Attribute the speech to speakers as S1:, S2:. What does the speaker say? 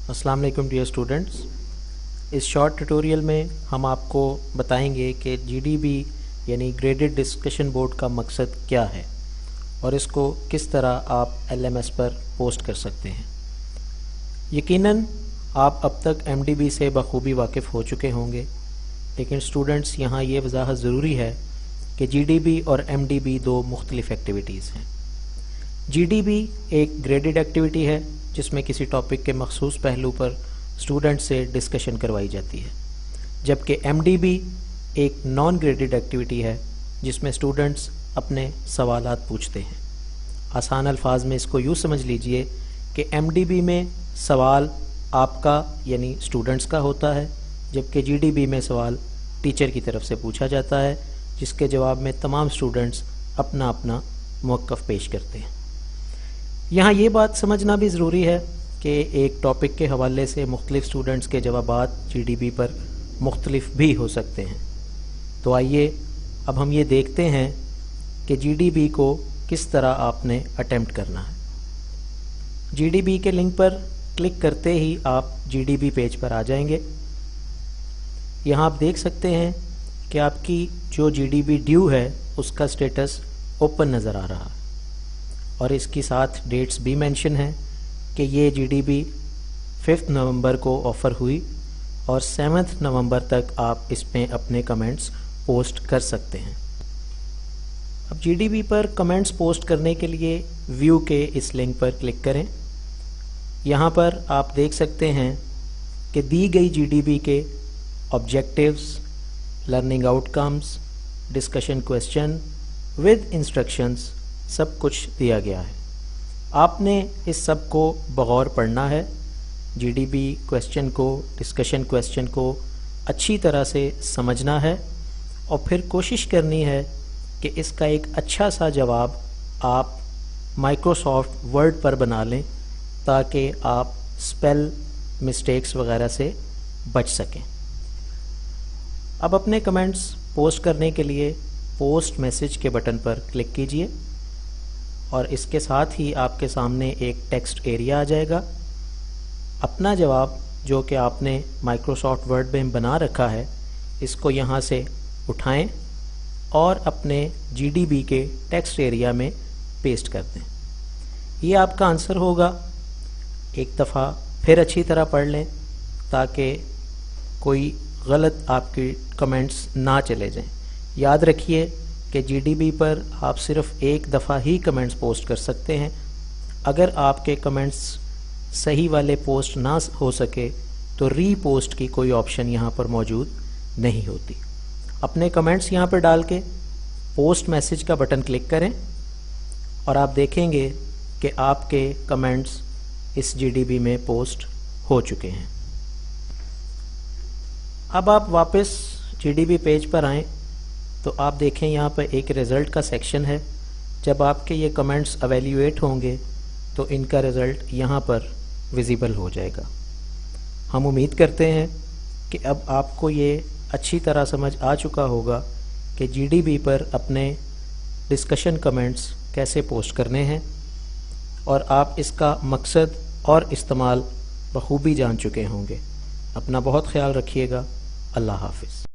S1: अस्सलाम वालेकुम dear students. इस शॉर्ट ट्यूटोरियल में हम आपको बताएंगे कि जीडीबी यानी ग्रेडेड डिस्कशन बोर्ड का मकसद क्या है और इसको किस तरह आप एलएमएस पर पोस्ट कर सकते हैं। यकीनन आप अब तक एमडीबी से बखूबी वाकिफ़ हो चुके होंगे, लेकिन स्टूडेंट्स यहाँ ये वजाहत ज़रूरी है कि जीडीबी और एमडीबी दो मुख्तलिफ एक्टिविटीज़ हैं। जीडीबी एक ग्रेडेड एक्टिविटी है जिसमें किसी टॉपिक के मखसूस पहलू पर स्टूडेंट से डिस्कशन करवाई जाती है, जबकि एमडीबी एक नॉन ग्रेडेड एक्टिविटी है जिसमें स्टूडेंट्स अपने सवालात पूछते हैं। आसान अल्फाज में इसको यूँ समझ लीजिए कि एमडीबी में सवाल आपका यानी स्टूडेंट्स का होता है, जबकि जीडीबी में सवाल टीचर की तरफ से पूछा जाता है, जिसके जवाब में तमाम स्टूडेंट्स अपना अपना मौक़िफ़ पेश करते हैं। यहाँ ये बात समझना भी ज़रूरी है कि एक टॉपिक के हवाले से मुख्तलिफ स्टूडेंट्स के जवाबात जीडीबी पर मुख्तलिफ भी हो सकते हैं। तो आइए अब हम ये देखते हैं कि जीडीबी को किस तरह आपने अटेम्प्ट करना है। जीडीबी के लिंक पर क्लिक करते ही आप जीडीबी पेज पर आ जाएंगे। यहाँ आप देख सकते हैं कि आपकी जो जीडीबी ड्यू है उसका स्टेटस ओपन नज़र आ रहा है और इसकी साथ डेट्स भी मेंशन हैं कि ये जीडीबी 5 नवंबर को ऑफ़र हुई और 7 नवंबर तक आप इसमें अपने कमेंट्स पोस्ट कर सकते हैं। अब जीडीबी पर कमेंट्स पोस्ट करने के लिए व्यू के इस लिंक पर क्लिक करें। यहाँ पर आप देख सकते हैं कि दी गई जीडीबी के objectives, learning outcomes, discussion question with instructions सब कुछ दिया गया है। आपने इस सब को बगौर पढ़ना है। जीडीबी क्वेश्चन को, डिस्कशन क्वेश्चन को अच्छी तरह से समझना है और फिर कोशिश करनी है कि इसका एक अच्छा सा जवाब आप माइक्रोसॉफ्ट वर्ड पर बना लें ताकि आप स्पेल मिस्टेक्स वगैरह से बच सकें। अब अपने कमेंट्स पोस्ट करने के लिए पोस्ट मैसेज के बटन पर क्लिक कीजिए और इसके साथ ही आपके सामने एक टेक्स्ट एरिया आ जाएगा। अपना जवाब जो कि आपने माइक्रोसॉफ्ट वर्ड में बना रखा है इसको यहाँ से उठाएं और अपने जीडीबी के टेक्स्ट एरिया में पेस्ट कर दें। ये आपका आंसर होगा। एक दफ़ा फिर अच्छी तरह पढ़ लें ताकि कोई गलत आपकी कमेंट्स ना चले जाएं। याद रखिए कि जीडीबी पर आप सिर्फ एक दफ़ा ही कमेंट्स पोस्ट कर सकते हैं। अगर आपके कमेंट्स सही वाले पोस्ट ना हो सके तो रीपोस्ट की कोई ऑप्शन यहाँ पर मौजूद नहीं होती। अपने कमेंट्स यहाँ पर डाल के पोस्ट मैसेज का बटन क्लिक करें और आप देखेंगे कि आपके कमेंट्स इस जीडीबी में पोस्ट हो चुके हैं। अब आप वापस जीडीबी पेज पर आएँ तो आप देखें यहाँ पर एक रिज़ल्ट का सेक्शन है। जब आपके ये कमेंट्स एवेल्यूएट होंगे तो इनका रिज़ल्ट यहाँ पर विजिबल हो जाएगा। हम उम्मीद करते हैं कि अब आपको ये अच्छी तरह समझ आ चुका होगा कि जीडीबी पर अपने डिस्कशन कमेंट्स कैसे पोस्ट करने हैं और आप इसका मकसद और इस्तेमाल बखूबी जान चुके होंगे। अपना बहुत ख्याल रखिएगा। अल्लाह हाफ़िज़।